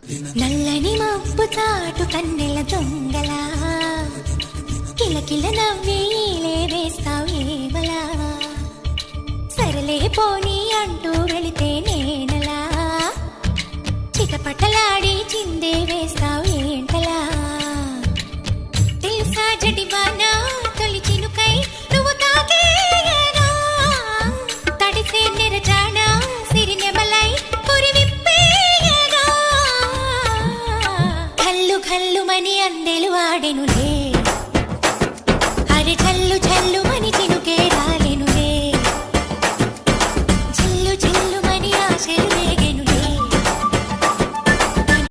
నల్లని మబ్బు తాటు కన్నెల దొంగలా కిలకిల నవ్వేలే వేస్తావు ఏవలా సరలే పోనీ అంటూ వెళితే నేనలా చిటపటలాడి చిందే వేస్తావు ఏంటలా తెలుసా జడివానా తొలి చినుకై నువ్వు తాకేయనా తడిసే నిరజానా సిరినెమలై కురివిప్పేయనా ఘల్లు ఘల్లుమని అందెలు వాడెనులే అరి ఝల్లు ఝల్లు